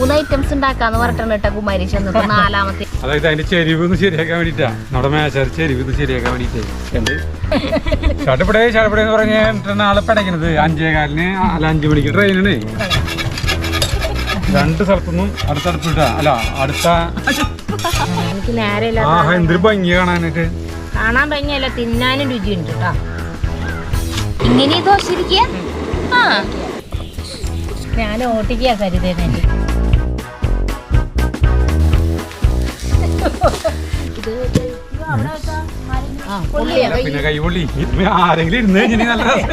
3 items ഉണ്ടാക്കാന്ന് പറഞ്ഞിട്ടാണ് കേട്ടോ കുമാരി ചെന്നിട്ട് 4ാമത്തെ. അതായത് അതിന്റെ ചെരിവ് ശരിയാക്കാൻ വേണ്ടിട്ടാ, നമ്മുടെ മേശാർ ചെരിവ് ശരിയാക്കാൻ വേണ്ടിട്ടേ ഉണ്ട്. ചടപടേ എന്ന് പറഞ്ഞ ആളെ പടയ്ക്കണത് 5:15 അല്ല 5 മണിക്ക് ട്രെയിനാണ്. 2 സ്ഥലത്തുനിന്നും അടുത്തടുത്തിട്ടാ അല്ല അടുത്ത. എനിക്ക് നേരെയല്ല, എന്തൊരു ഭംഗി കാണാനായിട്ട്. കാണാൻ ഭംഗിയല്ല, തിന്നാനും രുചിയുണ്ട് കേട്ടോ. ഇങ്ങനെ ദോശ ഇരിക്കുക. ഞാൻ ഓട്ടിക്കാ കരുതേനെ. പിന്നെ കൈപൊള്ളി ആരെങ്കിലും ഇരുന്ന് കഴിഞ്ഞാൽ നല്ല രസം.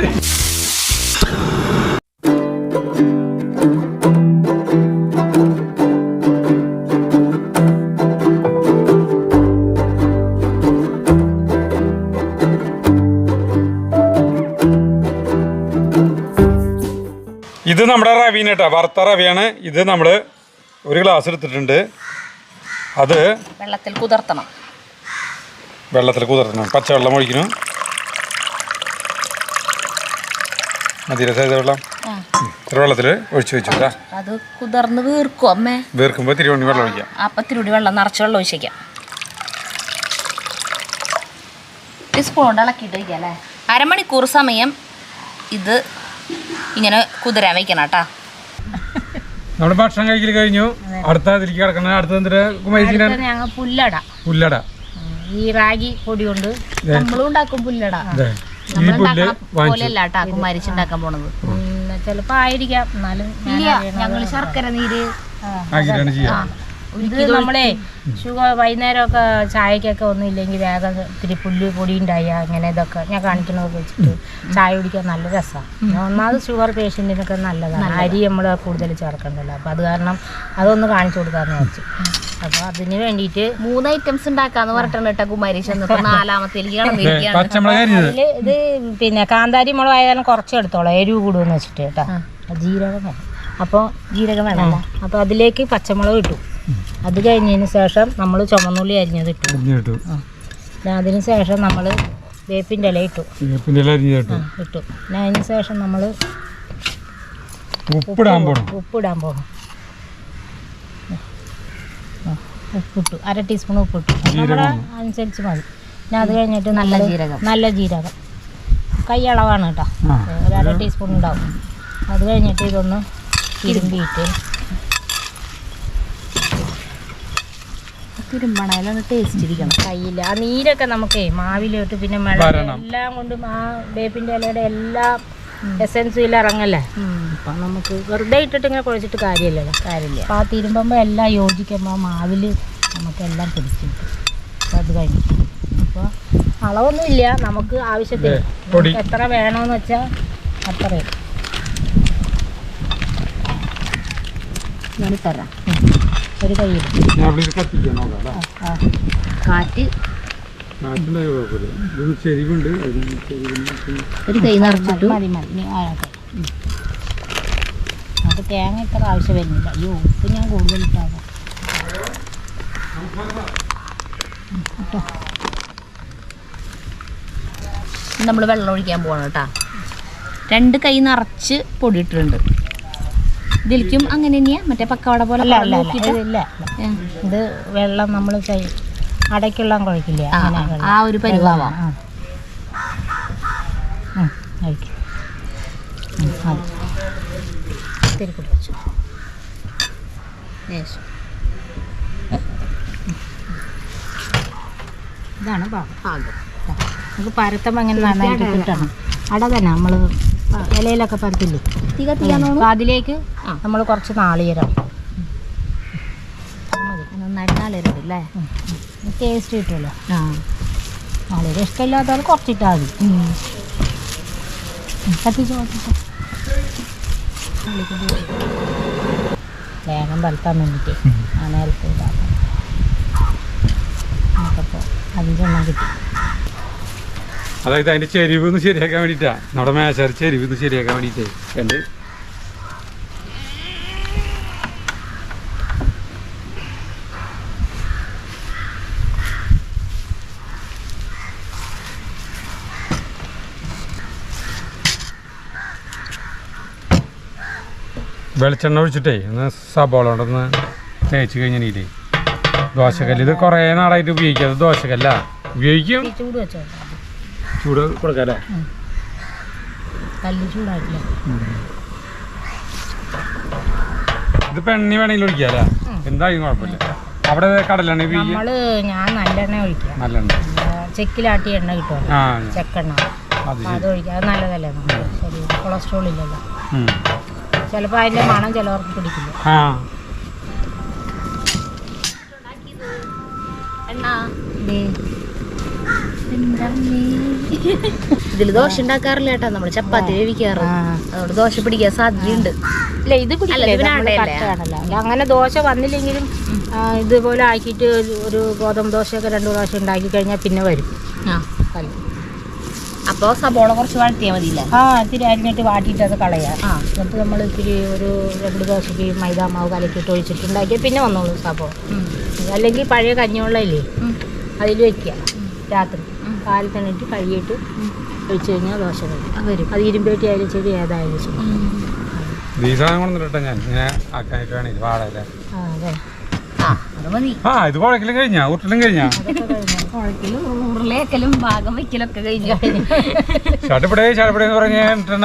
ഇത് നമ്മുടെ റവീന കേട്ടോ, വറുത്ത റവിയാണ്. ഇത് നമ്മൾ 1 ഗ്ലാസ് എടുത്തിട്ടുണ്ട്. അത് വെള്ളത്തിൽ കുതിർത്തണം. പച്ചവെള്ളം ഒഴിക്കണം. മതിര സൈത വെള്ളം ഇത്ര വെള്ളത്തിൽ ഒഴിച്ചു വെച്ചു. അത് കുതിർന്ന് വീർക്കും അമ്മേ. വീർക്കുമ്പോൾ തിരുവണ്ണി വെള്ളം ഒഴിക്കാം. അപ്പം തിരുവടി വെള്ളം നിറച്ച് വെള്ളം ഒഴിച്ചേക്കാം. സ്പൂൺ കൊണ്ട് ഇളക്കിയിട്ട് വയ്ക്കാം അല്ലേ. 1/2 മണിക്കൂർ സമയം ഇത് ഇങ്ങനെ കുതിരാൻ വയ്ക്കണം കേട്ടാ. നമ്മുടെ ഭക്ഷണം കഴിക്കൽ കഴിഞ്ഞു. അടുത്ത ഇതിലേക്ക് കിടക്കണം. അടുത്ത ഞങ്ങൾ പുല്ലട ഈ റാഗി പൊടി കൊണ്ട് നമ്മളും ഉണ്ടാക്കും പുല്ലട. പോലെയല്ല കേട്ടാ കുമാരിച്ചുണ്ടാക്കാൻ പോണത്. ചിലപ്പോ ആയിരിക്കാം, എന്നാലും ഞങ്ങള് ശർക്കര നീര് ഇത് നമ്മളെ ഷുഗർ വൈകുന്നേരമൊക്കെ ചായക്കൊക്കെ ഒന്നും ഇല്ലെങ്കിൽ വേഗം ഇത്തിരി പുല്ല് പൊടി ഉണ്ടായ അങ്ങനെ ഇതൊക്കെ ഞാൻ കാണിക്കണതൊക്കെ വെച്ചിട്ട് ചായ കുടിക്കാൻ നല്ല രസമാണ്. ഒന്നാമത് ഷുഗർ പേഷ്യൻറ്റിനൊക്കെ നല്ലതാണ്. അരി നമ്മൾ കൂടുതൽ ചേർക്കണ്ടല്ലോ. അപ്പം അത് കാരണം അതൊന്ന് കാണിച്ചു കൊടുക്കാമെന്ന് വെച്ചു. അപ്പോൾ അതിന് വേണ്ടിയിട്ട് 3 ഐറ്റംസ് ഉണ്ടാക്കാന്ന് പറഞ്ഞിട്ടാണ് കേട്ടോ കുമാരി ചെന്നിട്ട് 4ാമത്തേക്ക്. ഇത് പിന്നെ കാന്താരി മുളക് ആയാലും കുറച്ച് എടുത്തോളാം, എരിവ് കൂടുമെന്ന് വെച്ചിട്ട് കേട്ടോ. ജീരകം വേണം. അപ്പോൾ ജീരകം വേണമല്ലോ. അപ്പോൾ അതിലേക്ക് പച്ചമുളക് ഇട്ടു. അത് കഴിഞ്ഞതിന് ശേഷം നമ്മൾ ചുമന്നുള്ളി അരിഞ്ഞത് ഇട്ടു. അതിന് ശേഷം നമ്മൾ വേപ്പിൻ്റെ ഇല ഇട്ടു. പിന്നെ അതിന് ശേഷം നമ്മൾ ഉപ്പിടാൻ പോകണം. ഉപ്പിട്ടു, 1/2 ടീസ്പൂൺ ഉപ്പിട്ടു. നമ്മുടെ അനുസരിച്ച് മതി. പിന്നെ അത് കഴിഞ്ഞിട്ട് നല്ല ജീരകം കൈ അളവാണ് കേട്ടോ, 1/2 ടീസ്പൂൺ ഉണ്ടാവും. അത് കഴിഞ്ഞിട്ട് ഇതൊന്ന് തിരുമ്പിയിട്ട് തിരുമ്പണയിലൊന്ന് ടേസ്റ്റ് ഇരിക്കണം. കയ്യിൽ ആ നീരൊക്കെ നമുക്ക് മാവിലോട്ട് പിന്നെ എല്ലാം കൊണ്ടും ആ വേപ്പിൻ്റെ ഇലയുടെ എല്ലാ എസൻസും ഇല്ല ഇറങ്ങല്ലേ. അപ്പം നമുക്ക് വെറുതെ ഇട്ടിട്ട് ഇങ്ങനെ കുഴച്ചിട്ട് കാര്യമില്ല. അപ്പം ആ തിരുമ്പുമ്പോൾ എല്ലാം യോജിക്കുമ്പോൾ മാവിൽ നമുക്കെല്ലാം പിടിച്ചു കിട്ടും. അപ്പം അത് കഴിഞ്ഞിട്ട് അപ്പോൾ അളവൊന്നുമില്ല, നമുക്ക് ആവശ്യത്തിന് എത്ര വേണമെന്ന് വെച്ചാൽ അത്രയും ഞാൻ തരാം. ഒരു കൈയിൽ കാറ്റ് ഒരു കൈ നിറച്ചിട്ട് മതി. നമുക്ക് തേങ്ങ ഇത്ര ആവശ്യം വരുന്നില്ല. അയ്യോ ഉപ്പ് ഞാൻ കൂടുതൽ ഇട്ടാകാം കേട്ടോ. നമ്മൾ വെള്ളം ഒഴിക്കാൻ പോകണം കേട്ടോ. 2 കൈ നിറച്ച് പൊടി ഇട്ടിട്ടുണ്ട്. ഇതിലേക്കും അങ്ങനെ തന്നെയാ, മറ്റേ പക്കവട പോലെ ഇല്ല. ഇത് വെള്ളം നമ്മൾ അടയ്ക്കുള്ള കുഴക്കില്ലേ, ആ ഒരു പരിവാവാം. ഇതാണ് പാകം. നമുക്ക് പരത്തുമ്പോൾ അങ്ങനെ നന്നായിട്ട് കിട്ടണം. അട തന്നെ നമ്മൾ ഇലയിലൊക്കെ പരത്തില്ലേ, അപ്പം അതിലേക്ക് നമ്മൾ കുറച്ച് നാളികേരം നന്നായിട്ട് നാളികേരം ഇല്ലേ, ടേസ്റ്റ് കിട്ടുമല്ലോ. നാളികേരം ഇഷ്ടമില്ലാത്തവർ കുറച്ചിട്ടാൽ മതി. കത്തിച്ച് വേഗം പരത്താൻ വേണ്ടിയിട്ട് ആ നേരത്തെ ഇതാക്കാം. നമുക്കപ്പോൾ 5 എണ്ണം കിട്ടി. അതായത് അതിന്റെ ചെരിവ് ശരിയാക്കാൻ വേണ്ടിട്ടാ, നമ്മുടെ മേശാർ ചെരിവ് ശരിയാക്കാൻ വേണ്ടിട്ടേ ഉണ്ട്. വെളിച്ചെണ്ണ ഒഴിച്ചിട്ടേ ഒന്ന് സബോള കൊണ്ടൊന്ന് തേച്ച് കഴിഞ്ഞില്ലേ ദോശക്കല്ല്. ഇത് കുറേ നാളായിട്ട് ഉപയോഗിക്കാം. അത് ദോശക്കല്ല ഉപയോഗിക്കും. ചൂട് വെച്ചോ, ചൂട് കൊടുക്കാം അല്ലേ? കല്ല് ചൂടായിട്ടില്ല. ഇതിപ്പോ എണ്ണ വേണമെങ്കിൽ ഒഴിക്കാം അല്ലേ? എന്തായാലും കുഴപ്പമില്ല. അവിടെ കടലെണ്ണ ഉപയോഗിക്കാം. ഞാൻ നല്ലെണ്ണ ഒഴിക്കാം. നല്ലെണ്ണ ചെക്കിലാട്ടിയ എണ്ണ കിട്ടുമല്ലോ, ആ ചെക്കെണ്ണ. അത് ഒഴിക്കാം. അത് നല്ലതല്ലേ നമുക്ക് ശരീരം, കൊളസ്ട്രോൾ ഇല്ലല്ലോ. ചിലപ്പോൾ അതിൻ്റെ മണം ചിലവർക്ക് പിടിക്കില്ല. ഇതില് ദോശ ഉണ്ടാക്കാറില്ല കേട്ടോ, നമ്മള് ചപ്പാത്തി വേവിക്കാറ്. അതുകൊണ്ട് ദോശ പിടിക്കാൻ സാധ്യതയുണ്ട്. ഇല്ല, ഇത് അങ്ങനെ ദോശ വന്നില്ലെങ്കിലും ഇതുപോലെ ആക്കിയിട്ട് ഒരു ഗോതമ്പ് ദോശയൊക്കെ 2 പ്രാവശ്യം ഉണ്ടാക്കി കഴിഞ്ഞാൽ പിന്നെ വരും. അപ്പോൾ സബോള കുറച്ച് വഴറ്റിയാൽ മതിയില്ല. ഇത്തിരി അരിഞ്ഞിട്ട് വാട്ടിയിട്ട് അത് കളയാം. എന്നിട്ട് നമ്മൾ ഇത്തിരി ഒരു 2 ദോശയ്ക്ക് മൈദാ മാവ് കലക്കിയിട്ട് ഒഴിച്ചിട്ട് ഉണ്ടാക്കിയാൽ പിന്നെ വന്നോളൂ സബോള. അല്ലെങ്കിൽ പഴയ കഞ്ഞിവെള്ളമില്ലേ, അതിൽ വെക്കുക. രാത്രി കാലിൽ തന്നെ ഇട്ട് കഴുകിയിട്ട് ഒഴിച്ച് കഴിഞ്ഞാൽ ദോശ വരും. അത് ഇരുമ്പേട്ടി ആയാലും ശരി, ഏതായാലും ശരി. ഇത് കുഴക്കലും കഴിഞ്ഞാ, ഉരുട്ടലും കഴിഞ്ഞാ, ഉരുളേക്കലും ഭാഗം വെക്കലൊക്കെ കഴിഞ്ഞു. ചടപടേ ചടപടേന്ന് പറഞ്ഞ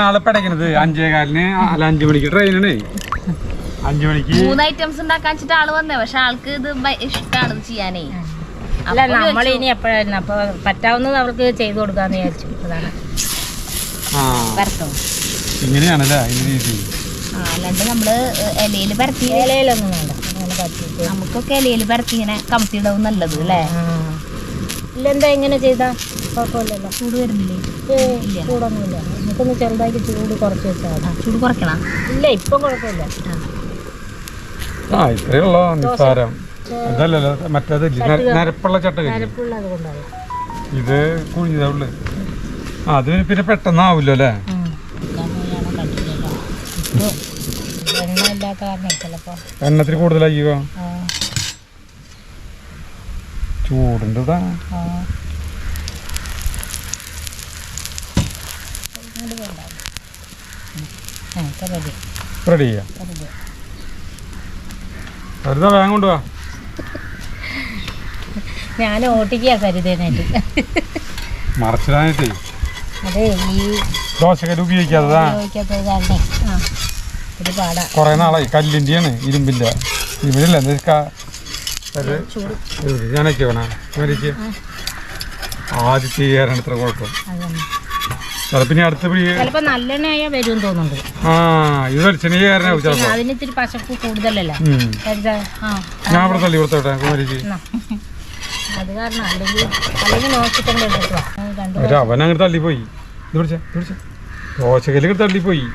ആളെ പടയ്ക്കണത് 5:15 അല്ല 5 മണിക്ക് ട്രെയിനാണ്. 5 മണിക്ക് 3 ഐറ്റംസ് ഉണ്ടാക്കാൻ വെച്ചിട്ട് ആള് വന്നേ. പക്ഷെ ആൾക്ക് ഇത് ഇഷ്ടമാണ് ഇത് ചെയ്യാനേ. അല്ല, നമ്മളിനി എപ്പോഴായിരുന്നു അപ്പോൾ പറ്റാവുന്നത് അവർക്ക് ചെയ്തു കൊടുക്കാന്ന് വിചാരിച്ചു. അതാണ് ഇങ്ങനെയാണല്ലേ. അല്ലാണ്ട് നമ്മള് ഇലയിൽ പരത്തി, ഇലയിലൊന്നും വേണ്ട, അങ്ങനെ പറ്റിയിട്ട് നമുക്കൊക്കെ ഇലയിൽ പരത്തി ഇങ്ങനെ കമത്തിയിടവും നല്ലത് അല്ലേ? ഇല്ലെന്താ ഇങ്ങനെ ചെയ്താൽ കുഴപ്പമില്ലല്ലോ. ചൂട് വരുന്നില്ലേ? ചൂടൊന്നുമില്ല. നമുക്കൊന്ന് ചെറുതായിട്ട് ചൂട് കുറച്ച് വെച്ചാൽ മതി. ചൂട് കുറയ്ക്കണം. ഇല്ല, ഇപ്പം കുഴപ്പമില്ല. ഇത്രയുള്ള നിസ്സാരം. അതല്ലല്ലോ മറ്റേത് നരപ്പുള്ള ചട്ടക്, നരപ്പുള്ളത് കൊണ്ടാണ് ഇത് കുഴിഞ്ഞതുള്ളു. അത് പിന്നെ പെട്ടെന്നാവില്ലോ അല്ലേ? എണ്ണ ഇല്ലാത്ത കാരണം ചിലപ്പോ എണ്ണത്തിന് കൂടുതലായിക്കോ. ചൂടുണ്ട്. റെഡി ചെയ്യാം. വെറുതെ വേഗം കൊണ്ടുപോവാ. ഞാൻ ഓട്ടിക്കാ കരുതാനായിട്ട്, മറച്ചിടാനായിട്ടേ. അതെ, ഈ ദോശക്കല്ല് ഉപയോഗിക്കാത്തതാ. ഒരു പാടാ. കൊറേ നാളായി. കല്ലിന്റെയാണ്, ഇരുമ്പിന്റെ. ഇരുമ്പില്ല ഞാനൊക്കെ വേണം മരിച്ച് ആദ്യത്തെ ചെയ്യാനാണ് ഇത്ര കുഴപ്പം. ചിലപ്പോ അടുത്ത ചിലപ്പോ നല്ലെണ്ണയാ വരും തോന്നുന്നുണ്ട്. ഇത് വെളിച്ചെണ്ണ ചെയ്യാനാവും ചിലപ്പോ. അതിന് ഇത്തിരി പശപ്പ് കൂടുതലല്ലേ. ഞാൻ ഇവിടെ തള്ളി കൊടുത്തോട്ടെ മരിച്ച്. അത് കാരണം അല്ലെങ്കിൽ നോക്കിട്ടുണ്ട്. അവനങ്ങോട്ട് തള്ളിപ്പോയി. ഇത് പിടിച്ച ദോശക്കല്ല് തള്ളിപ്പോയി.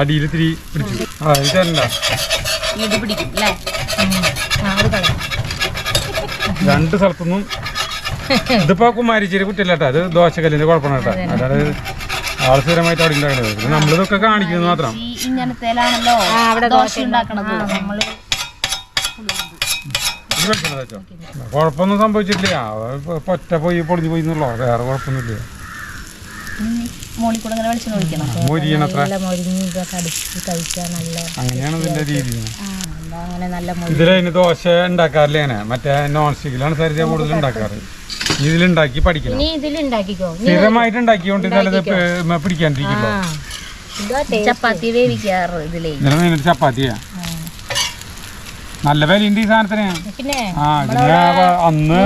അടിയിൽ ഇത്തിരി പിടിച്ചു. ഇത് തരണ്ട. രണ്ട് സ്ഥലത്തൊന്നും. ഇതിപ്പോ കുമാരിച്ചേരി കുറ്റല്ല കേട്ടോ, അത് ദോശക്കല്ലിന്റെ കുഴപ്പമാണ് കേട്ടോ. അല്ലാതെ ആള് സ്ഥിരമായിട്ട് അവിടെ ഉണ്ടാക്കണത്. നമ്മളിതൊക്കെ കാണിക്കുന്നത് മാത്രം. ഇങ്ങനത്തേലാണല്ലോ അവിടെ ദോശ ഉണ്ടാക്കണത്. കുഴപ്പമൊന്നും സംഭവിച്ചിട്ടില്ല. പൊറ്റ പോയി പൊളിഞ്ഞു പോയി എന്നുള്ളോ, വേറെ കുഴപ്പമൊന്നുമില്ല. അങ്ങനെയാണ് ഇതിന്റെ രീതി. ഇതിലതിന് ദോശ ഉണ്ടാക്കാറില്ല. അങ്ങനെ മറ്റേ നോൺ സ്റ്റിക്കിലാണ് സരിത കൂടുതൽ ഉണ്ടാക്കാറ്. ഇതിലുണ്ടാക്കി പഠിക്കണം. സ്ഥിരമായിട്ട് ഉണ്ടാക്കിക്കൊണ്ട് നല്ലത് പിടിക്കാണ്ടിരിക്കുമ്പോ. ചപ്പാത്തി വേവിക്കാറ് ഇതിലേ. ചപ്പാത്തിയാ നല്ല വിലയുണ്ട് ഈ സാധനത്തിന്. അന്ന്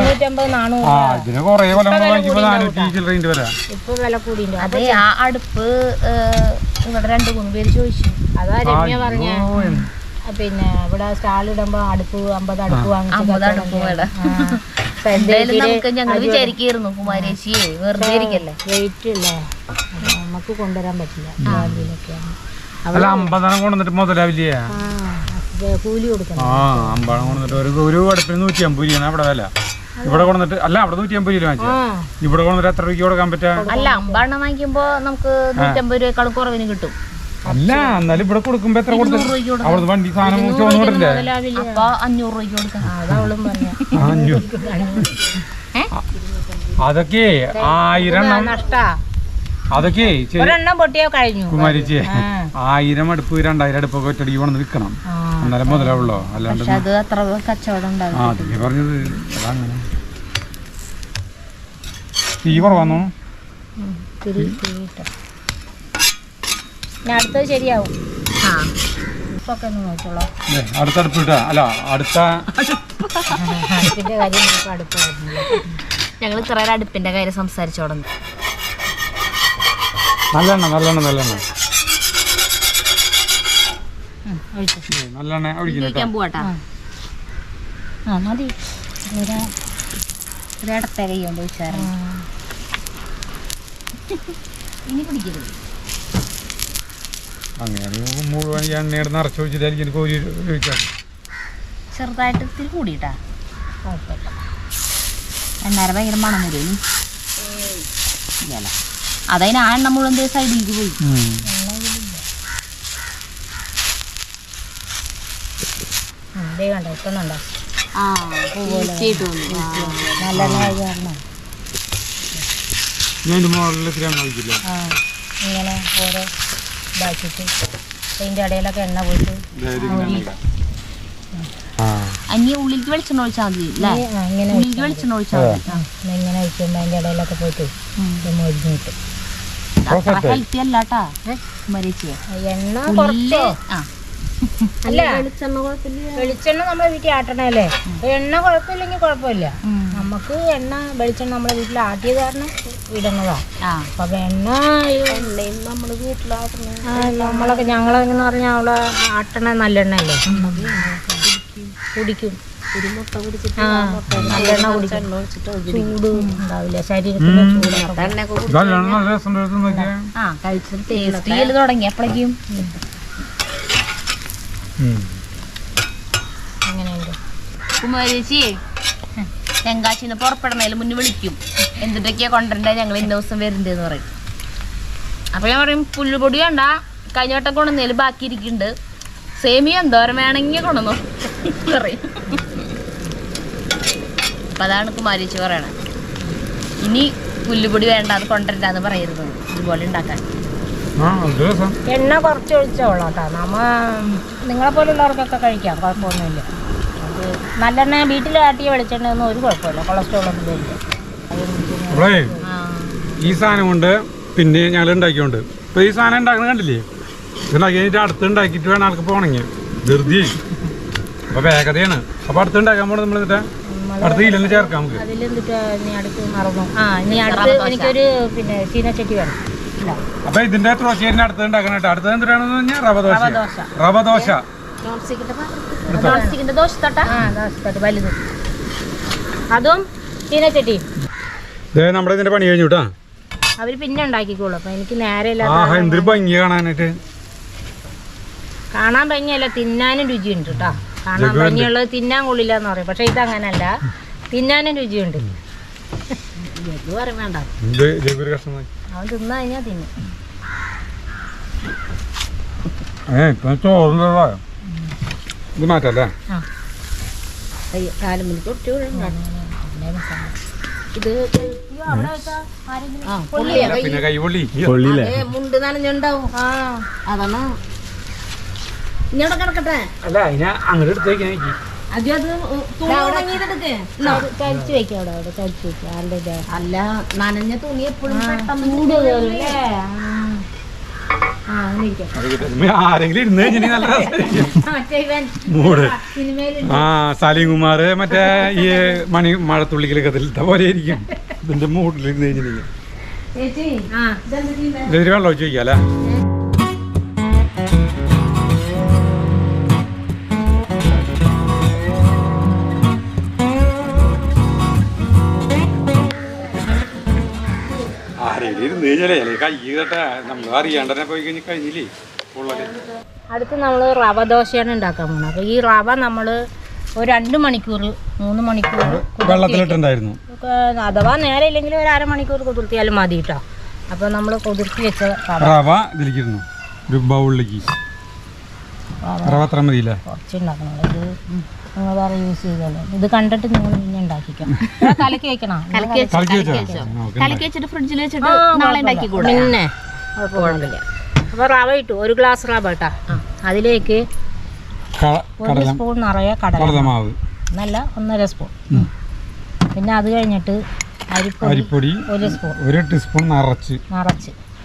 ഇതിന് കൊറേ കൊല്ലം വാങ്ങിക്കുമ്പോ 400 ചില്ലറ വില. അതെ, ആ അടുപ്പ് ഇവിടെ 2-3 പേര് ചോദിച്ചു. അതാ രമ്യ പറഞ്ഞ. പിന്നെ ഇവിടെ സ്റ്റാളിടുമ്പോ അടുപ്പ് 50 അടുപ്പ് ഞങ്ങൾ വിചാരിക്കായിരുന്നു കുമാരേശിയെ വെറുതെ ഇരിക്കല്ലേ, വെയിറ്റ് ഇല്ലേ, നമുക്ക് കൊണ്ടുവരാൻ പറ്റില്ല. അല്ല 50 കൊണ്ടുവന്നിട്ട് മുതലാവില്ല. കൂലി കൊടുക്കണം. 50 കൊണ്ടുവന്നിട്ട് ഒരു അടുപ്പിന് 150 രൂപയാണ് അവിടെ വില. ഇവിടെ കൊണ്ടുവന്നിട്ട് അല്ല, അവിടെ 150 രൂപ വാങ്ങിച്ചു. ഇവിടെ കൊണ്ടുവന്നിട്ട് എത്ര രൂപയ്ക്ക് കൊടുക്കാൻ പറ്റാ? അല്ല, 50 വാങ്ങിക്കുമ്പോ നമുക്ക് 150 രൂപയേക്കാളും കുറവിന് കിട്ടും. അല്ല, എന്നാലും ഇവിടെ കൊടുക്കുമ്പോ എത്ര കൊടുക്കും? അവിടെ വണ്ടി സാധനം ചോദില്ലേ? അപ്പൊ 500 രൂപയ്ക്ക് കൊടുക്കാം. അതൊക്കെ 1000 നഷ്ടാ. അതൊക്കെ ഒരെണ്ണം പൊട്ടിയോ കഴിഞ്ഞു കുമാരിച്ചേ 1000 അടുപ്പ് 2000 അടുപ്പൊക്കെ ഒറ്റടിക്ക് കൊണ്ടു വിൽക്കണം, എന്നാലും മുതലാവുള്ളോ. അല്ലാണ്ട് അത് അത്ര കച്ചവടം ഉണ്ടാവും. അതല്ലേ പറഞ്ഞത്. അതങ്ങനെ തീ കുറവാന്നോ? അടുത്തത് ശരിയാവും. ഇപ്പൊക്കെ ഒന്ന് നോക്കിയോളാം. അടുത്ത അടുപ്പ് ഇട്ടാ അല്ല അടുത്ത അടുപ്പിന്റെ കാര്യം അടുപ്പായിരുന്നു. ഞങ്ങൾ ഇത്ര അടുപ്പിന്റെ കാര്യം സംസാരിച്ചോടുന്നു. നല്ലെണ്ണ നല്ലെണ്ണ നല്ലെണ്ണ ഒഴിച്ചു. നല്ലെണ്ണ ഒഴിക്കാൻ പോവാട്ടാ. മതി. ഒരിടത്തെ കൈ കൊണ്ട് ഒഴിച്ചാറ്. ഇനി പിടിക്കരുത്. അങ്ങനെ മുഴുവൻ എണ്ണയുടെ നിറച്ച് ഒഴിച്ചിട്ടായിരിക്കും എനിക്ക് കോരി ഒഴിക്കാം. ചെറുതായിട്ട് ഇത്തിരി കൂടിയിട്ടാ. എണ്ണാരം ഭയങ്കര മണം വരും. അതതിന് ആ എണ്ണ മുഴുവൻ സൈഡിലേക്ക് പോയി. കണ്ടോ ഇപ്പൊന്നുണ്ടോ? ഞാൻ മോഡലിൽ ഇത്തിരി എണ്ണ ഒഴിക്കില്ല. ഇങ്ങനെ ഓരോ ഇതാക്കിയിട്ട് അതിൻ്റെ ഇടയിലൊക്കെ എണ്ണ പോയിട്ട് അനി ഉള്ളിലേക്ക് വെളിച്ചെണ്ണ ഒഴിച്ചാൽ മതി. ഇങ്ങനെ ഉള്ളിലേക്ക് വെളിച്ചെണ്ണ ഒഴിച്ചാൽ മതി. ഇങ്ങനെ ഒഴിക്കുമ്പോൾ അതിൻ്റെ ഇടയിലൊക്കെ പോയിട്ട് മൊരിഞ്ഞ് കിട്ടും. അത്ര ഹെൽത്തി അല്ലാട്ടാ മരിച്ചേ. എണ്ണ കുറച്ചോ? അല്ല വെളിച്ചെണ്ണ നമ്മളെ വീട്ടിൽ ആട്ടണല്ലേ. എണ്ണ കുഴപ്പമില്ലെങ്കിൽ കുഴപ്പമില്ല. നമുക്ക് എണ്ണ വെളിച്ചെണ്ണ നമ്മളെ വീട്ടിൽ ആട്ടിയത് കാരണം ഇടുന്നതാ. അപ്പൊ എണ്ണ നമ്മള് വീട്ടിലാട്ടണ നമ്മളൊക്കെ ഞങ്ങളെന്ന് പറഞ്ഞാൽ അവിടെ ആട്ടണ നല്ലെണ്ണ അല്ലേ, കുടിക്കും. നല്ലെണ്ണ കുടിക്കും. ചൂട് ഉണ്ടാവില്ല ശരീരത്തിന്. കഴിച്ചിട്ട് ടേസ്റ്റ് ചെയ്യല് തുടങ്ങി അപ്പോഴേക്കും കുമാരിച്ചി തെങ്കാശിന്ന് പുറപ്പെടണേലും മുന്നേ വിളിക്കും. എന്തിട്ടൊക്കെയാ കൊണ്ടുവരണ്ടേ, ഞങ്ങൾ ഇന്ന ദിവസം വരുന്നുണ്ടെന്ന് പറയും. അപ്പൊ ഞാൻ പറയും പുല്ലുപൊടി വേണ്ട, കഴിഞ്ഞ വട്ടം കൊണ്ടുവന്നേലും ബാക്കി ഇരിക്കുന്നുണ്ട്, സേമിയ എന്തോരം വേണമെങ്കിൽ കൊണ്ടുവന്നോ പറയും. അപ്പൊ അതാണ് കുമാരിച്ചി പറയണത്. ഇനി പുല്ലുപൊടി വേണ്ട, അത് കൊണ്ടുവരണ്ടെന്ന് പറയരുത്, ഇതുപോലെ ഉണ്ടാക്കാൻ. എണ്ണ കുറച്ച് ഒഴിച്ചോളാം കേട്ടോ. നിങ്ങളെ പോലുള്ളവർക്കൊക്കെ കഴിക്കാം, കുഴപ്പമൊന്നുമില്ല. അത് നല്ലെണ്ണ വീട്ടിൽ ആട്ടിയ വെളിച്ചെണ്ണയൊന്നും ഒരു കുഴപ്പമില്ല, കൊളസ്ട്രോളൊന്നും വരില്ല. ഈ സാധനം കൊണ്ട് പിന്നെ ഞങ്ങൾ ഉണ്ടാക്കിയോണ്ട് ഇപ്പൊ ഈ സാധനം ഉണ്ടാക്കുന്നത് കണ്ടില്ലേ, ഇതുണ്ടാക്കി കഴിഞ്ഞിട്ട് അടുത്ത് ഉണ്ടാക്കിയിട്ട് വേണം ആൾക്ക് പോണെങ്കിൽ ധൃതി. അപ്പൊ വേഗതയാണ്. അപ്പൊ അടുത്ത് ഉണ്ടാക്കാൻ പോണത് നമ്മൾ എന്നിട്ട് അടുത്ത് ഇല്ലെന്ന് ചേർക്കാം നമുക്ക്. അതിലെന്തിട്ട് അടുത്ത് മറന്നു. ഇനി അടുത്ത് എനിക്കൊരു പിന്നെ ചീനച്ചട്ടി വേണം. അപ്പൊ ഇതിന്റെ ത്രോശേരിന്റെ അടുത്ത് ഉണ്ടാക്കണം കേട്ടോ. അടുത്തത് എന്തിനാണെന്ന് പറഞ്ഞാൽ റവ ദോശ. വലുത് അതും ചീനച്ചട്ടി. നമ്മുടെ ഇതിന്റെ പണി കഴിഞ്ഞു കേട്ടാ. അവര് പിന്നെ ഉണ്ടാക്കിക്കോളൂ. അപ്പൊ എനിക്ക് നേരെ എന്തൊരു ഭംഗി കാണാനായിട്ട്. കാണാൻ ഭംഗിയല്ല, തിന്നാനും രുചിയുണ്ട് കേട്ടോ. കാണാൻ ഭംഗിയുള്ളത് തിന്നാൻ കൊള്ളില്ല എന്ന് പറയും, പക്ഷെ ഇതങ്ങനല്ല, തിന്നാനും രുചിയുണ്ട്. വേണ്ട, അവൻ തിന്നു കഴിഞ്ഞാൽ തിന്നും. ഇത് മാറ്റല്ലേ പിന്നെ കൈ പൊള്ളി മുണ്ട് നനഞ്ഞുണ്ടാവും. അതാണ് ഇങ്ങോട്ട് കിടക്കട്ടെ. അല്ല അതിനെ അങ്ങനെ എടുത്തേക്ക് അല്ല നനഞ്ഞ തുണി എപ്പോഴും ആരെങ്കിലും ഇരുന്ന് കഴിഞ്ഞാൽ നല്ല മൂട്. സലീം കുമാർ മറ്റേ ഈ മഴത്തുള്ളിക്കലൊക്കെ പോലെ ആയിരിക്കും ഇതിന്റെ മൂട്ടിലിരുന്ന് കഴിഞ്ഞിട്ടുണ്ടെങ്കിൽ. ഇതിൽ വെള്ളം ഒഴിച്ച് വയ്ക്കാല്ലേ. അടുത്ത് നമ്മൾ റവ ദോശയാണ് ഉണ്ടാക്കാൻ പോകുന്നത്. അപ്പോൾ ഈ റവ നമ്മൾ ഒരു 2 മണിക്കൂർ 3 മണിക്കൂർ വെള്ളത്തിലിട്ടുണ്ടായിരുന്നു. അഥവാ നേരെ ഇല്ലെങ്കിൽ ഒരു അരമണിക്കൂർ കുതിർത്തിയാലും മതി കേട്ടോ. അപ്പോൾ നമ്മൾ കുതിർത്തി വെച്ച റവ ഇതിലേക്കിരുന്നു ഒരു ബൗളിലേക്ക്. റവ അത്ര മതിയില്ലേ? കുറച്ച് ഉണ്ടാക്കണം. ഇത് നിങ്ങൾ വേറെ യൂസ് ചെയ്തല്ലോ. ഇത് കണ്ടിട്ട് നിങ്ങൾ പിന്നെ ഉണ്ടാക്കിക്കാം. കലക്കി വെക്കണം. കലക്കി വെച്ചിട്ട് ഫ്രിഡ്ജിൽ വെച്ചിട്ട് നാളെ ഉണ്ടാക്കിക്കൂടെ? പിന്നെ കുഴപ്പമില്ല. അപ്പോൾ റവ ഇട്ടു, 1 ഗ്ലാസ് റവ കേട്ടോ. അതിലേക്ക് 1 സ്പൂൺ നിറയെ കടലമാവ്, നല്ല 1.5 സ്പൂൺ. പിന്നെ അത് കഴിഞ്ഞിട്ട് അരിപ്പൊടി 1 സ്പൂൺ, 1 ടീസ്പൂൺ നിറച്ച്.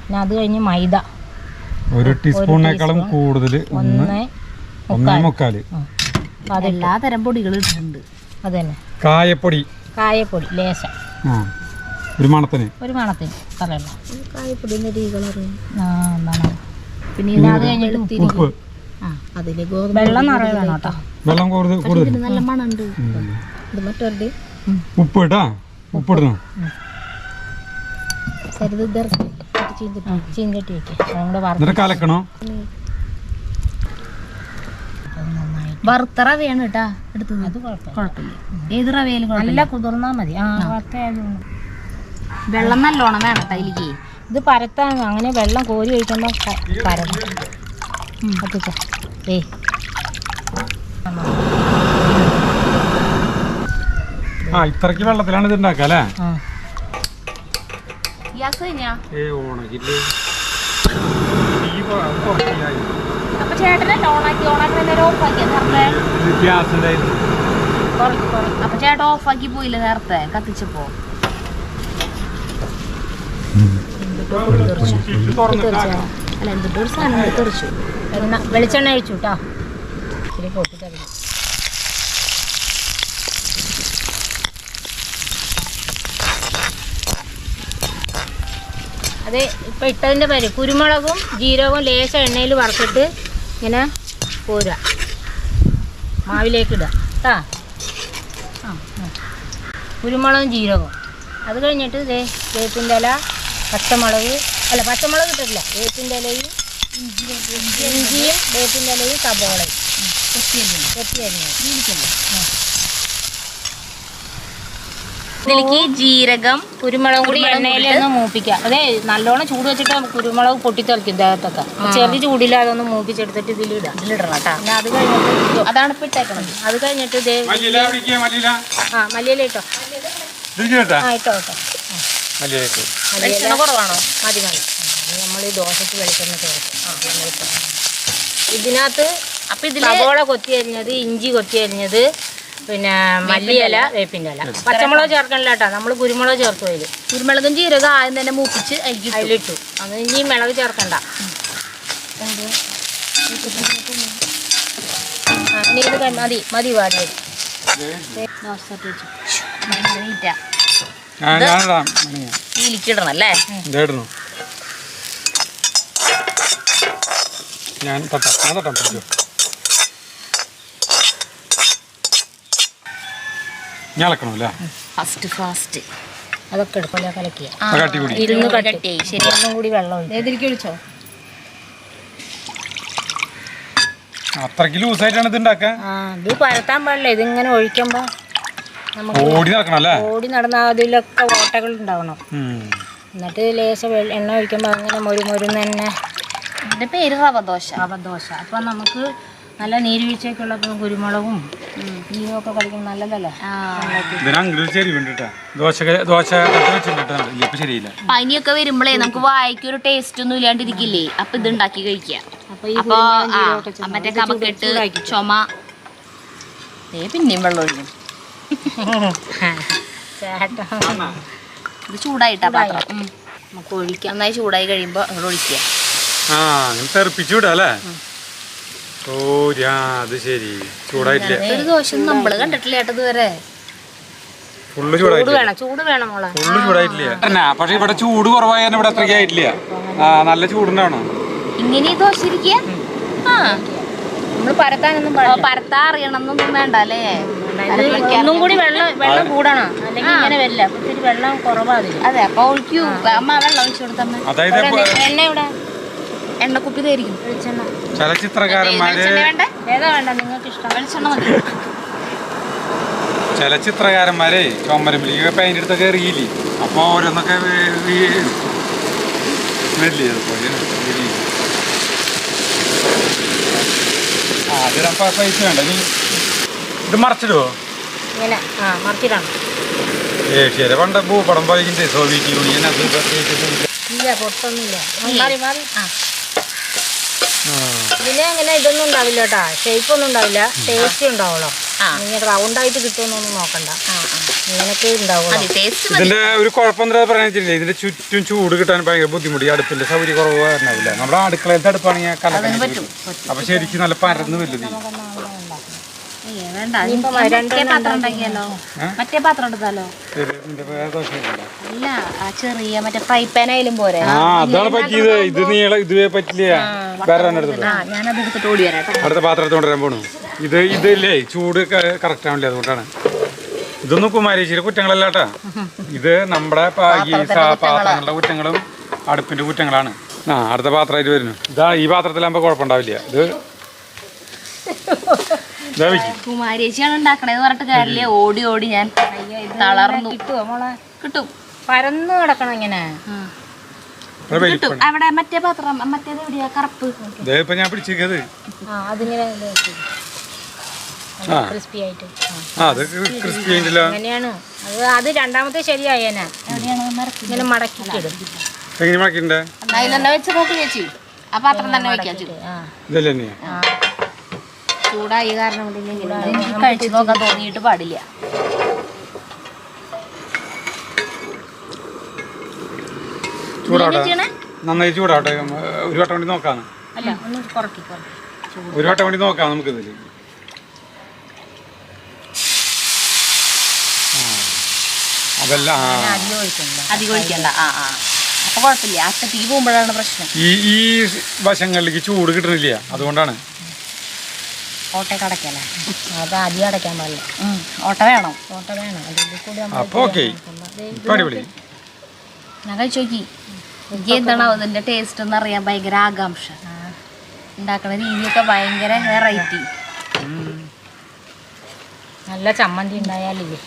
പിന്നെ അത് കഴിഞ്ഞ് മൈദ 1 ടീസ്പൂണിനേക്കാളും കൂടുതൽ 1.25. എല്ലാ തരം പൊടികളും ഇട്ടിട്ടുണ്ട്. അത് തന്നെ. കായപ്പൊടി ലേശം, ഒരു മണത്തിന് പറയല്ലോ. കായപ്പൊടി പിന്നെ അത് കഴിഞ്ഞിട്ട് ഉപ്പ്, അതില് വെള്ളം നിറയെ വേണം കേട്ടോ. വെള്ളം കൂടുതൽ നല്ല മണുണ്ട്. ഇത് മറ്റൊരു ഉപ്പ് ഇട്ടാ, ഉപ്പിടണം. ചീഞ്ചട്ടി എന്നിട്ട് കലക്കണോ? വറുത്ത റവയാണ് കേട്ടാ എടുത്തത്. അത് കുഴപ്പമില്ല, ഏത് റവയിലും നല്ല കുതിർന്നാ മതി. വെള്ളം നല്ലോണം വേണം അതിലേക്ക്. ഇത് പരത്താൻ അങ്ങനെ വെള്ളം കോരി ഒഴിക്കുമ്പോൾ പരത്തും. ഇത്രക്ക് വെള്ളത്തിലാണ് ഇത് ഉണ്ടാക്കുക അല്ലേ? അപ്പൊ ചേട്ടനല്ലേ ഓണാക്കി നേരം ഓഫാക്കി അപ്പൊ ചേട്ടൻ ഓഫാക്കി പോയില്ലേ നേരത്തെ കത്തിച്ചപ്പോ? അല്ല എന്തൊരു സാധനം തെറിച്ചു. വെളിച്ചെണ്ണ ഒഴിച്ചു കേട്ടോ. പൊട്ടിത്തറി അത് ഇപ്പം ഇട്ടതിൻ്റെ പേര് കുരുമുളകും ജീരകവും ലേശ എണ്ണയിൽ വറുത്തിട്ട് ഇങ്ങനെ പോരുക, മാവിലേക്ക് ഇടുക കേട്ടോ. കുരുമുളകും ജീരകവും. അത് കഴിഞ്ഞിട്ട് വേപ്പിൻ്റെ ഇല, പച്ചമുളക് ഇട്ടിട്ടില്ല, വേപ്പിൻ്റെ ഇലയും ഇഞ്ചിയും വേപ്പിൻ്റെ ഇലയും സബോളയും ഇതിലേക്ക് ജീരകം കുരുമുളകും കൂടി എണ്ണയിലൊന്ന് മൂപ്പിക്കുക. അതെ, നല്ലോണം ചൂട് വെച്ചിട്ട് കുരുമുളക് പൊട്ടിത്തെറിക്കും ദേഹത്തൊക്കെ. ചെറിയ ചൂടില്ലാതെ ഒന്ന് മൂപ്പിച്ചെടുത്തിട്ട് ഇതിലിടണം കേട്ടോ. പിന്നെ അത് കഴിഞ്ഞിട്ട് അതാണ് ഇട്ടേക്കണം. അത് കഴിഞ്ഞിട്ട് മല്ലിയില ഇട്ടോ. ഇട്ടോ വെളിച്ചെണ്ണ കുറവാണോ? മതി. നമ്മൾ ഈ ദോശക്ക് വെളിച്ചെണ്ണ ചേർക്കും. ഇതിനകത്ത് സവോള കൊത്തി അരിഞ്ഞത്, ഇഞ്ചി കൊത്തി അരിഞ്ഞത്, പിന്നെ മല്ലിയില, വേപ്പിൻ്റെ ഇല, പച്ചമുളക് ചേർക്കണില്ല കേട്ടോ. നമ്മൾ കുരുമുളക് ചേർത്തു. അതിൽ കുരുമുളകും ജീരകം ആദ്യം തന്നെ മൂപ്പിച്ച് അതിലിട്ടു. അത് ഇനി മിളക് ചേർക്കണ്ട. ഇനി ഇത് മതി വാടിയത്. ഇടണം അല്ലേ? ഞാൻ ഇളക്കണമല്ലേ? ഫാസ്റ്റ് അതൊക്കെ എടുക്കല്ലേ കലക്കിയ കട്ടി. ശരി, ഒന്നും കൂടി വെള്ളം ഒഴിച്ചോ. അത്രക്ക് ലൂസായിട്ടാണ് ഇത് ഉണ്ടാക്കുക. ഇത് പരത്താൻ പാടില്ല. ഇതിങ്ങനെ ഒഴിക്കുമ്പോ നമുക്ക് ഓടി നടന്ന അതിലൊക്കെ ഓട്ടകൾ ഉണ്ടാവണം. എന്നിട്ട് ലേശ എണ്ണ ഒഴിക്കുമ്പോൾ അങ്ങനെ മൊരുന്ന് തന്നെ. ഇതിന്റെ പേര് റവദോശ. അപ്പം നമുക്ക് നല്ല നീരുവീഴ്ചയൊക്കെയുള്ള കുരുമുളകും ജീരകമൊക്കെ കഴിക്കും, നല്ലതല്ലേ? പനിയൊക്കെ വരുമ്പോഴേ നമുക്ക് വായിക്ക് ഒരു ടേസ്റ്റ് ഒന്നും ഇല്ലാണ്ടിരിക്കില്ലേ? അപ്പൊ ഇത് ഉണ്ടാക്കി കഴിക്കാം. അപ്പൊ മറ്റേ കഫക്കെട്ട്, ചുമ. പിന്നെയും വെള്ളം ഒഴിക്കും. ഇത് ചൂടായിട്ടാ പാത്രം നമുക്ക് ഒഴിക്കാം. നന്നായി ചൂടായി കഴിയുമ്പോ അങ്ങോട്ട് ഒഴിക്കുക. തെറിപ്പിച്ചൂടല്ലേ? ഒരു ദോശ നമ്മള് കണ്ടിട്ടില്ല കേട്ടത് വരെ. ചൂട് വേണം മോളെ. പക്ഷെ ഇവിടെ ചൂട് കുറവായ ഇവിടെ അത്രയ്ക്ക് ആയിട്ടില്ല. നല്ല ചൂടുണ്ടാവണം. ഇങ്ങനെ ഈ ദോശ ഇരിക്കുക. നമ്മള് പരത്താനൊന്നും പരത്താൻ അറിയണമെന്നൊന്നും വേണ്ട അല്ലേ? ഒന്നും കൂടി വെള്ളം കൂടണം, അല്ലെങ്കിൽ ഇങ്ങനെ വരില്ല. ഒത്തിരി വെള്ളം കുറവാതില്ല. അതെ, അപ്പൊ ഒഴിക്കൂ. അമ്മ വെള്ളം ഒഴിച്ചു കൊടുത്തമ്മ. എണ്ണ ഇവിടെ എണ്ണക്കുപ്പി തേരിക്കും. വെളിച്ചെണ്ണ ചലച്ചിത്രകാരന്മാര് ഏതാ വേണ്ട നിങ്ങൾക്ക് ഇഷ്ടം? വെളിച്ചെണ്ണ മതി. ചലച്ചിത്രകാരന്മാരെ ചുമരമ്പലിക്ക് പെയിന്റ് എടുത്തൊക്കെ എറിയില്ലേ? അപ്പൊ ഓരോന്നൊക്കെ അതിടാൻ പൈസ വേണ്ട. നീ ഇത് മറച്ചിടുവോ? ഇങ്ങനെ മറിച്ചിടണം. ശരി പണ്ട് ഭൂപടം പോയിട്ടുണ്ട് സോവിയറ്റ് യൂണിയൻ. അത് ഇല്ല പൊട്ടൊന്നുമില്ല. മാറി മാറി. ഇതിന് അങ്ങനെ ഇതൊന്നും ഉണ്ടാവില്ല കേട്ടാ, ഷേപ്പ് ഒന്നും ഉണ്ടാവില്ല, ടേസ്റ്റ് ഉണ്ടാവുള്ളൂ. ഇങ്ങനെ റൗണ്ടായിട്ട് കിട്ടുമെന്നൊന്നും നോക്കണ്ട, ഇങ്ങനൊക്കെ ഉണ്ടാവുള്ളൂ. ഇതിന്റെ ഒരു കുഴപ്പം പറയാനില്ല, ഇതിന്റെ ചുറ്റും ചൂട് കിട്ടാൻ ഭയങ്കര ബുദ്ധിമുട്ട്. ഈ അടുപ്പിന്റെ സൗകര്യക്കുറവ് കാരണമില്ല. നമ്മുടെ അടുക്കളയിലത്തെ അടുപ്പാണെങ്കിൽ കലക്കാൻ പറ്റും. അപ്പൊ ശരിക്കും നല്ല പരന്ന് വലുത്. മറ്റേ പാത്രം എടുത്താലോ? അല്ല, ആ ചെറിയ മറ്റേ ഫ്രൈ പാൻ ആയാലും പോരെ. അതാണ് പറ്റിയത്. ഇത് നീളം ഇതുവേ പറ്റില്ല. ഞാനത് എടുത്തിട്ട് ഓടി വരാം. അടുത്ത പാത്രത്തിൽ കൊണ്ടുവരാൻ പോണു. ഇതില്ലേ ചൂട് കറക്റ്റ് ആവില്ല, അതുകൊണ്ടാണ്. ഇതൊന്നും കുമാരേശ്വരി കുറ്റങ്ങളല്ലാട്ടാ, ഇത് നമ്മുടെ പാത്രങ്ങളുടെ കുറ്റങ്ങളും അടുപ്പിന്റെ കുറ്റങ്ങളാണ്. അടുത്ത പാത്രമായിട്ട് വരുന്നു. ഇതാ ഈ പാത്രത്തിലാകുമ്പോ കുഴപ്പമുണ്ടാവില്ല. ഇത് കുമാരേശ്വരിയാണ് ഉണ്ടാക്കണേന്ന് പറഞ്ഞിട്ട് കാര്യമില്ല. ഓടി ഓടി ഞാൻ തളർന്നു. കിട്ടുമോ മോളെ? കിട്ടും. പരന്ന് കിടക്കണം ഇങ്ങനെ. കിട്ടും. അവിടെ മറ്റേ പാത്രം, മറ്റേത് എവിടെയാ കറുപ്പ്? ഇപ്പൊ ഞാൻ പിടിച്ചത് അതിങ്ങനെ ക്രിസ്പി ആയിട്ട് അങ്ങനെയാണ്. അത് രണ്ടാമത്തെ ശരിയായേനാ. ഇങ്ങനെ മടക്കിടും. എങ്ങനെ മടക്കിണ്ടേ? തന്നെ വെച്ച് നോക്കി ചേച്ചി. ആ പാത്രം തന്നെ വെക്കാം. ചൂടായി കാരണം കഴിച്ചു നോക്കാൻ തോന്നിയിട്ട് പാടില്ല. നന്നായി ചൂടാവട്ടെ. ഒരു വട്ടം വേണ്ടി നോക്കാം. ഒരു വട്ടം വേണ്ടി നോക്കാം നമുക്ക്. ഇതില് അതല്ല അധികം ഒഴിക്കണ്ട. അപ്പൊ കുഴപ്പമില്ല. അറ്റത്തേക്ക് പോകുമ്പോഴാണ് പ്രശ്നം. ഈ വശങ്ങളിലേക്ക് ചൂട് കിട്ടണില്ല, അതുകൊണ്ടാണ്. ഓട്ടയൊക്കെ അടയ്ക്കല്ലേ? അത് അരി അടയ്ക്കാൻ പാടില്ല. ഓട്ട വേണം. അപ്പൊ ഓക്കെ, അടിപൊളി. ഞാൻ കഴിച്ചു നോക്കി. എനിക്ക് എന്താണോ അതിന്റെ ടേസ്റ്റ് എന്ന് അറിയാൻ ഭയങ്കര ആകാംക്ഷ. ഉണ്ടാക്കണ രീതിയൊക്കെ ഭയങ്കര വെറൈറ്റി. നല്ല ചമ്മന്തി ഉണ്ടായാലില്ലേ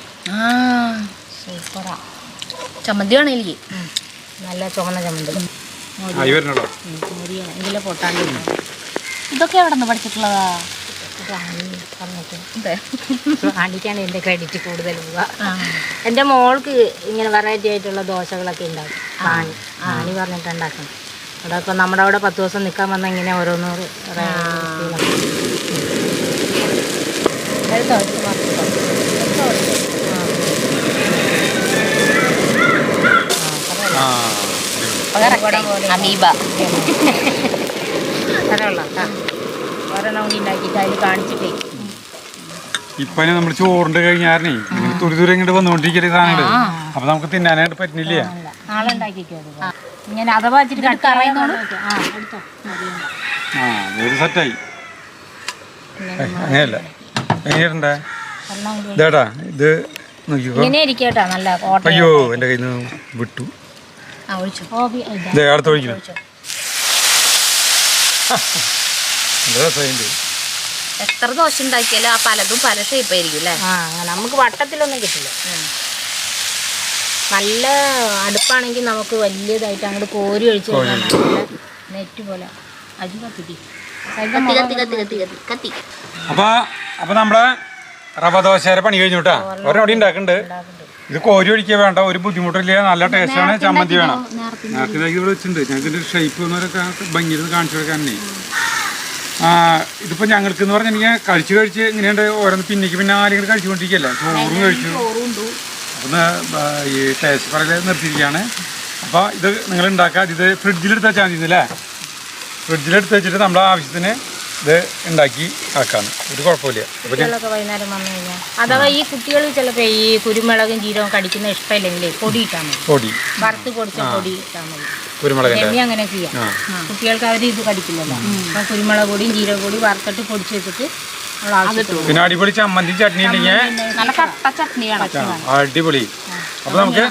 സൂപ്പറാ. ചമ്മന്തി വേണം എനിക്ക്. നല്ല ചുമന്ന ചമ്മന്തി. എങ്കിലും പൊട്ടാണ്ട്. ഇതൊക്കെ എവിടെ നിന്ന് പഠിച്ചിട്ടുള്ളതാ? ആണ്ടിക്കാണ് എൻ്റെ ക്രെഡിറ്റ് കൂടുതൽ പോവുക. എൻ്റെ മോൾക്ക് ഇങ്ങനെ വെറൈറ്റി ആയിട്ടുള്ള ദോശകളൊക്കെ ഉണ്ടാക്കും. ആണി പറഞ്ഞിട്ട് ഉണ്ടാക്കണം. അവിടെ ഇപ്പം നമ്മുടെ അവിടെ 10 ദിവസം നിൽക്കാൻ വന്നാൽ ഇങ്ങനെ ഓരോന്നോറ് അമീബ ഒരെണ്ണം കൂടി ഉണ്ടാക്കിയിട്ട് അതിൽ കാണിച്ചിട്ടേ. ഇപ്പൊ നമ്മൾ ചോറിന്റെ കഴിഞ്ഞാരണേ തുരിതുര ഇങ്ങോട്ട് വന്നുകൊണ്ടിരിക്കുന്ന സാധനം. അപ്പൊ നമുക്ക് തിന്നാനായിട്ട് പറ്റുന്നില്ല. നാളെ ഉണ്ടാക്കിക്കോ. ഇങ്ങനെ അഥവാ വെച്ചിട്ട് സെറ്റായി. അങ്ങനെയല്ല എങ്ങനെയുണ്ടേ ഇതേട്ടാ. ഇത് നോക്കിക്കോ. ഇങ്ങനെ ഇരിക്കട്ടാ. നല്ല അയ്യോ എന്റെ കയ്യിൽ നിന്ന് വിട്ടു. അടുത്ത് ഒഴിക്കുന്നു. എത്ര ദോശ ഉണ്ടാക്കിയാലും ആ പലതും പല ഷേപ്പ് ആയിരിക്കും അല്ലേ? നമുക്ക് വട്ടത്തിലൊന്നും കിട്ടില്ല. നല്ല അടുപ്പാണെങ്കിൽ നമുക്ക് വലിയതായിട്ട് അങ്ങോട്ട് കോരി ഒഴിച്ച് നെറ്റ് പോലെ അരി കത്തി. അപ്പൊ നമ്മുടെ റവ ദോശയുടെ പണി കഴിഞ്ഞു കേട്ടാ. ഒരെണ്ണോടി ഉണ്ടാക്കുന്നുണ്ട്. ഇത് കോരി ഒഴിക്കുക വേണ്ട, ഒരു ബുദ്ധിമുട്ടില്ല. നല്ല ടേസ്റ്റാണ്. ചമ്മന്തി വേണം. നേരത്തെ ഇവിടെ വെച്ചിട്ടുണ്ട്. ഞങ്ങൾക്ക് ഇതിന്റെ ഷേപ്പ് എന്നൊക്കെ ഭംഗിയിരുന്ന് കാണിച്ചു കൊടുക്കാനേ. ഇതിപ്പോ ഞങ്ങൾക്ക് എന്ന് പറഞ്ഞിട്ടുണ്ടെങ്കിൽ കഴിച്ച് ഇങ്ങനെയുണ്ട്. ഓരോന്ന് പിന്നെ ആരെങ്കിലും കഴിച്ചുകൊണ്ടിരിക്കല്ല. ചോറും കഴിച്ചു. അപ്പൊ ഈ ടേസ്റ്റ് പറയല് നിർത്തിയിരിക്കുകയാണ്. അപ്പൊ ഇത് നിങ്ങൾ ഉണ്ടാക്കുക. ഇത് ഫ്രിഡ്ജിലെടുത്ത് വെച്ചാൽ മതി അല്ലേ? ഫ്രിഡ്ജിലെടുത്ത് വെച്ചിട്ട് നമ്മുടെ ആവശ്യത്തിന് ഇത് ഉണ്ടാക്കി ആക്കാന്ന്. ഒരു കുഴപ്പമില്ല. വൈകുന്നേരം വന്നു കഴിഞ്ഞാൽ അഥവാ ഈ കുട്ടികൾ ചിലപ്പോൾ ഈ കുരുമുളകും ജീരകവും കടിക്കുന്ന ഇഷ്ടമില്ലെങ്കിൽ പൊടി ഇട്ടാൽ മതി. പൊടി വറുത്ത് പൊടിച്ച പൊടി ഇട്ടാൽ മതി. കുരുമുളക് അങ്ങനെ ചെയ്യാം. കുട്ടികൾക്ക് അവർ ഇത് കടിക്കില്ലല്ലോ. അപ്പം കുരുമുളക് പൊടിയും ജീരക പൊടി വറുത്തിട്ട് പൊടിച്ച് വെച്ചിട്ട് പിന്നെ അടിപൊളി ചമ്മന്തി ചട്നി ഉണ്ടെങ്കിൽ നല്ല കട്ട ചട്നിയാണ്. അടിപൊളി. അപ്പൊ നമുക്ക്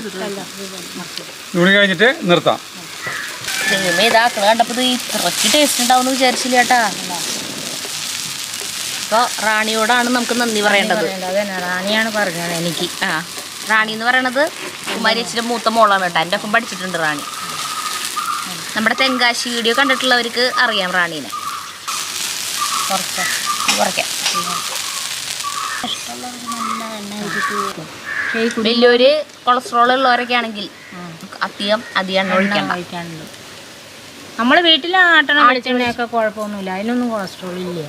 ഇവിടെ കഴിഞ്ഞിട്ട് നിർത്താം. ദൈവമേ, ഇതാക്കണ കണ്ടപ്പോൾ ഇത് ഇത്രയ്ക്ക് ടേസ്റ്റ് ഉണ്ടാവുമെന്ന് വിചാരിച്ചില്ല കേട്ടാ. അപ്പോൾ റാണിയോടാണ് നമുക്ക് നന്ദി പറയേണ്ടത്. റാണിയാണ് പറഞ്ഞത് എനിക്ക്. റാണി എന്ന് പറയണത് കുമാരിയച്ചിൻ്റെ മൂത്ത മോളാണ് കേട്ടോ. എൻ്റെ ഒപ്പം പഠിച്ചിട്ടുണ്ട് റാണി. നമ്മുടെ തെങ്കാശി വീഡിയോ കണ്ടിട്ടുള്ളവർക്ക് അറിയാം റാണീനെ. കുറയ്ക്കാം. വലിയൊരു കൊളസ്ട്രോൾ ഉള്ളവരൊക്കെ ആണെങ്കിൽ അധികം എണ്ണ ഒഴിക്കാനുണ്ട്. നമ്മൾ വീട്ടിൽ ആട്ടണ വെളിച്ചെണ്ണയൊക്കെ കുഴപ്പമൊന്നുമില്ല, അതിനൊന്നും കൊളസ്ട്രോൾ ഇല്ല.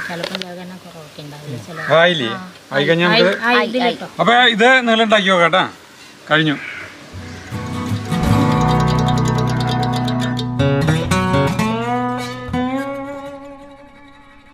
ചിലപ്പോൾ തന്നെ കുറവൊക്കെ ഉണ്ടാവില്ല. അപ്പൊ ഇത് നിങ്ങൾ ഉണ്ടാക്കി നോക്കാട്ടാ. കഴിഞ്ഞു.